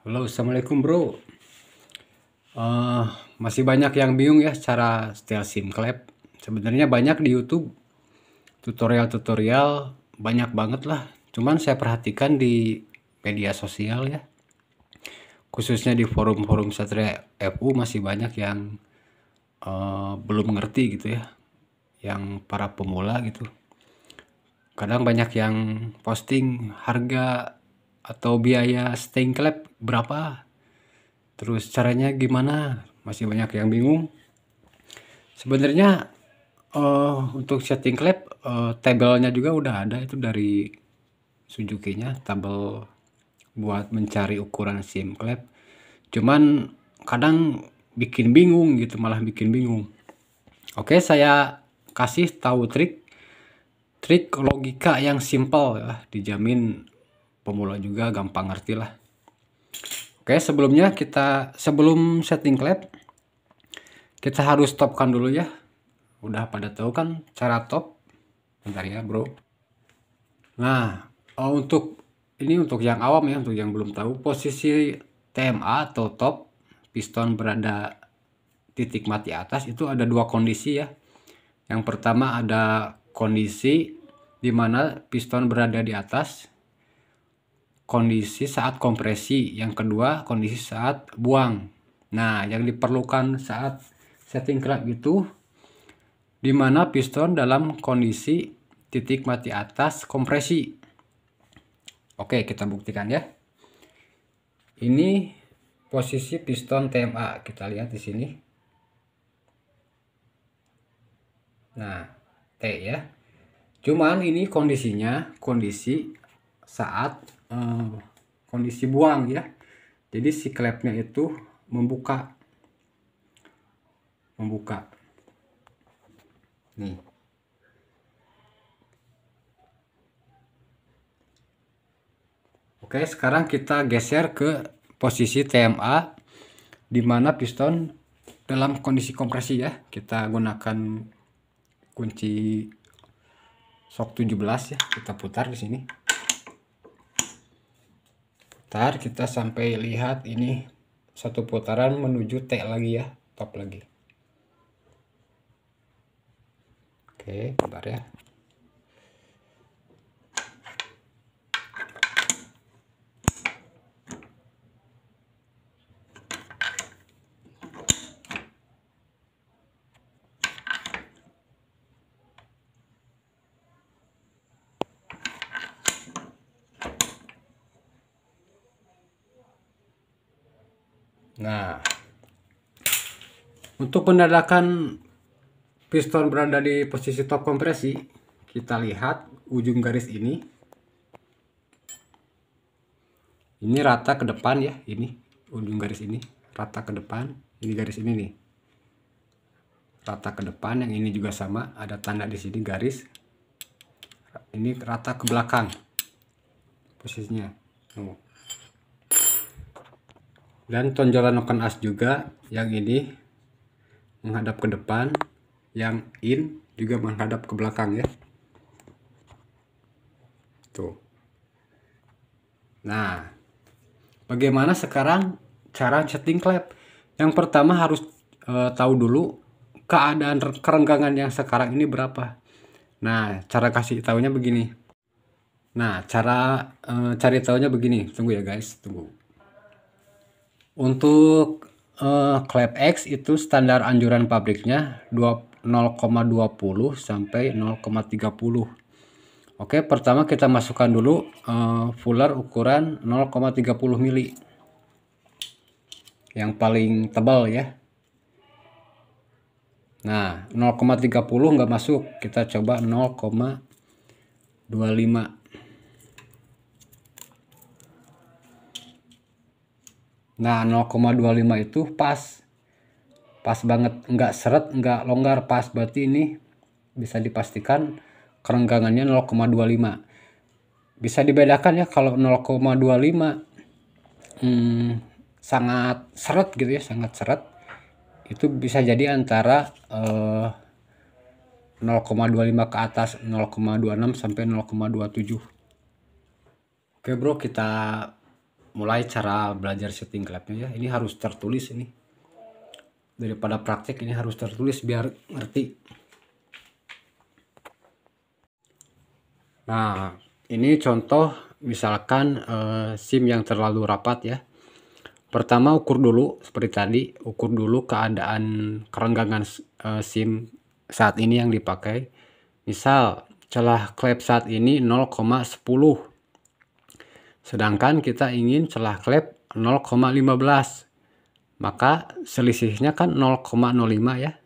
Halo, assalamualaikum bro. Eh, Masih banyak yang bingung ya cara setel SIM clap. Sebenarnya banyak di YouTube tutorial-tutorial banyak banget lah. Cuman saya perhatikan di media sosial ya, khususnya di forum-forum Satria FU masih banyak yang belum mengerti gitu ya, yang para pemula gitu. Kadang banyak yang posting harga atau biaya staying clap berapa, terus caranya gimana, masih banyak yang bingung. Sebenarnya untuk setting clap, tabelnya juga udah ada itu dari Suzuki-nya, tabel buat mencari ukuran SIM clap. Cuman kadang bikin bingung gitu, malah bikin bingung. Oke, saya kasih tahu trik logika yang simple ya, dijamin pemula juga gampang ngerti lah. Oke, sebelum setting clap, kita harus stopkan dulu ya. Udah pada tahu kan cara top? Bentar ya, bro. Nah, untuk yang awam ya, untuk yang belum tahu, posisi TMA atau top, piston berada titik mati atas, itu ada dua kondisi ya. Yang pertama ada kondisi di mana piston berada di atas, kondisi saat kompresi. Yang kedua, kondisi saat buang. Nah, yang diperlukan saat setting clap itu di mana piston dalam kondisi titik mati atas kompresi. Oke, kita buktikan ya. Ini posisi piston TMA, kita lihat di sini. Nah, T ya. Cuman ini kondisinya kondisi saat kondisi buang ya. Jadi si klepnya itu membuka. Nih. Oke, sekarang kita geser ke posisi TMA di mana piston dalam kondisi kompresi ya. Kita gunakan kunci sok 17 ya, kita putar di sini. Putar, kita sampai lihat ini satu putaran menuju T lagi ya, top lagi. Oke, bentar ya. Nah, untuk menandakan piston berada di posisi top kompresi, kita lihat ujung garis ini. Ini rata ke depan ya, ini ujung garis ini rata ke depan, ini garis ini nih. Rata ke depan, yang ini juga sama, ada tanda di sini garis. Ini rata ke belakang posisinya. Dan tonjolan noken as juga, yang ini menghadap ke depan, yang in juga menghadap ke belakang ya. Tuh. Nah, bagaimana sekarang cara setting clap? Yang pertama harus tahu dulu keadaan kerenggangan yang sekarang ini berapa. Nah, cara kasih tahunya begini. Nah, cara cari tahunya begini. Tunggu ya guys, tunggu. Untuk clap X itu standar anjuran pabriknya 0,20 sampai 0,30. Oke, pertama kita masukkan dulu fuller ukuran 0,30 mili. Yang paling tebal ya. Nah, 0,30 nggak masuk. Kita coba 0,25. Nah, 0,25 itu pas banget, nggak seret, nggak longgar, pas. Berarti ini bisa dipastikan kerenggangannya 0,25. Bisa dibedakan ya, kalau 0,25 sangat seret gitu ya, sangat seret, itu bisa jadi antara 0,25 ke atas, 0,26 sampai 0,27. Oke bro, kita mulai cara belajar setting klepnya ya. Ini harus tertulis ini. Daripada praktek ini harus tertulis biar ngerti. Nah, ini contoh misalkan SIM yang terlalu rapat ya. Pertama ukur dulu seperti tadi, ukur dulu keadaan kerenggangan SIM saat ini yang dipakai. Misal celah klep saat ini 0,10. Sedangkan kita ingin celah klep 0,15. Maka selisihnya kan 0,05 ya.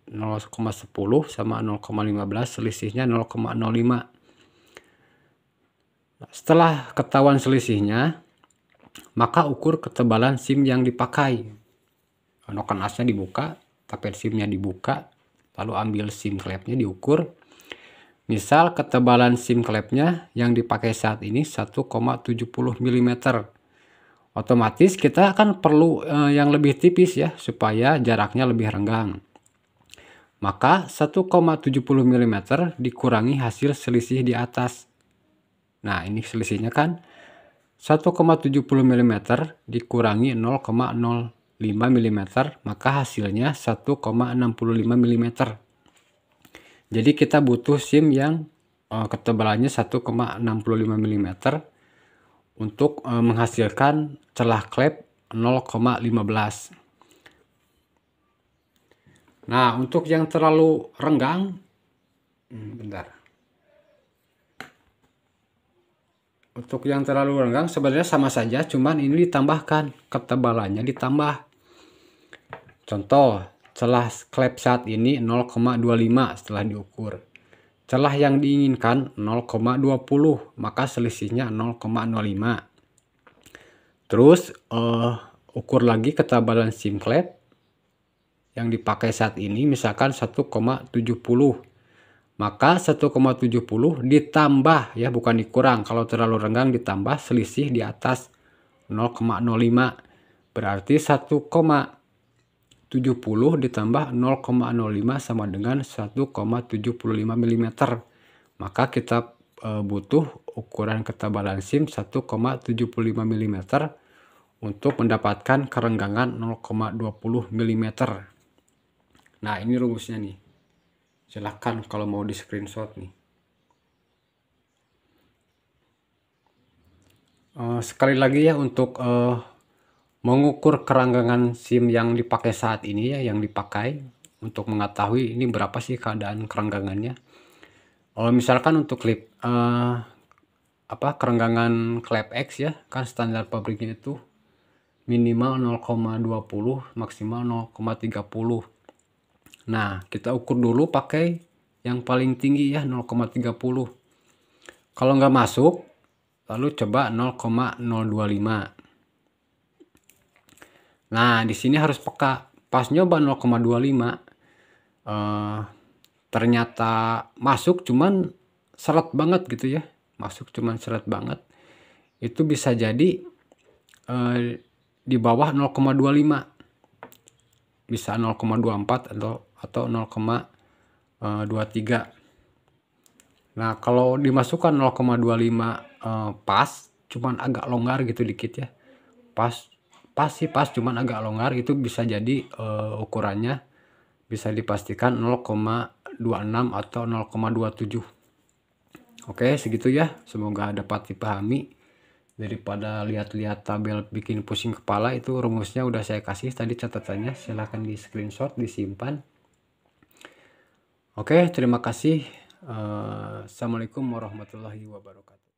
0,10 sama 0,15 selisihnya 0,05. Setelah ketahuan selisihnya, maka ukur ketebalan SIM yang dipakai. Noken asnya dibuka, tapet SIM-nya dibuka, lalu ambil SIM klepnya diukur. Misal ketebalan SIM klepnya yang dipakai saat ini 1,70 mm. Otomatis kita akan perlu yang lebih tipis ya, supaya jaraknya lebih renggang. Maka 1,70 mm dikurangi hasil selisih di atas. Nah, ini selisihnya kan 1,70 mm dikurangi 0,05 mm, maka hasilnya 1,65 mm. Jadi kita butuh SIM yang ketebalannya 1,65 mm untuk menghasilkan celah klep 0,15. Nah, untuk yang terlalu renggang, bentar. Untuk yang terlalu renggang sebenarnya sama saja, cuman ini ditambahkan, ketebalannya ditambah. Contoh, celah klep saat ini 0,25 setelah diukur. Celah yang diinginkan 0,20, maka selisihnya 0,05. Terus ukur lagi ketebalan SIM klep yang dipakai saat ini, misalkan 1,70. Maka 1,70 ditambah ya, bukan dikurang. Kalau terlalu renggang ditambah selisih di atas 0,05. Berarti 1,70 ditambah 0,05 sama dengan 1,75 mm. Maka kita butuh ukuran ketebalan SIM 1,75 mm untuk mendapatkan kerenggangan 0,20 mm. Nah, ini rumusnya nih. Silahkan kalau mau di screenshot nih. Sekali lagi ya, untuk mengukur kerenggangan SIM yang dipakai saat ini ya, yang dipakai untuk mengetahui ini berapa sih keadaan kerenggangannya. Misalkan untuk klip kerenggangan klep X ya, kan standar pabriknya itu minimal 0,20 maksimal 0,30. Nah, kita ukur dulu pakai yang paling tinggi ya, 0,30. Kalau nggak masuk, lalu coba 0,025. Nah, di sini harus peka. Pas nyoba 0,25, ternyata masuk, cuman seret banget gitu ya. Masuk cuman seret banget. Itu bisa jadi di bawah 0,25. Bisa 0,24 atau 0,23. Nah, kalau dimasukkan 0,25 pas, cuman agak longgar gitu dikit ya. Pas cuman agak longgar, itu bisa jadi ukurannya bisa dipastikan 0,26 atau 0,27. Oke, segitu ya. Semoga dapat dipahami. Daripada lihat-lihat tabel bikin pusing kepala, itu rumusnya udah saya kasih tadi catatannya. Silahkan di screenshot, disimpan. Oke, terima kasih. Assalamualaikum warahmatullahi wabarakatuh.